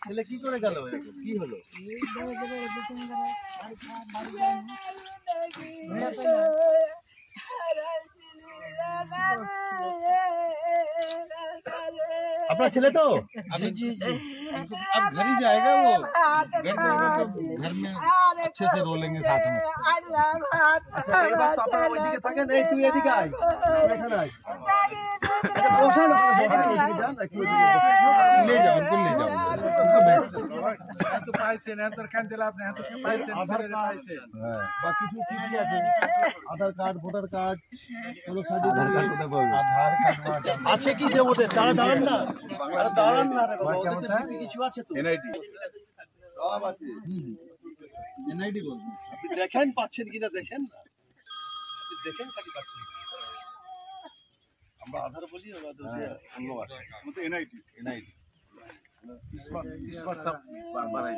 ছেলে কি করে গেল? কি হলো? अपना ছেলে तो जी जी जी अब घर ही जाएगा वो घर में अच्छे से रोलेंगे साथ में नहीं तू ये दिखाई ले जाओ उनको ले जाओ तो পাইছে না তোর কান দিলা আপনি হাতে পাইছে বাকি কিছু কি আছে আধার কার্ড ভোটার কার্ড কোন সার্টিফিকেট আধার কার্ড আছে কি দেব ওদের তারা দাঁড়ান না আরে দাঁড়ান না রে বাবা ওদের তো কিছু আছে তো এনআইডি সব আছে এনআইডি বল আপনি দেখেন পাচ্ছেন কিনা দেখেন না আপনি দেখেন খালি পাচ্ছেন আমরা আধার বলি ওরা তো অন্য আছে তো এনআইডি স্মার্ট বাড়াই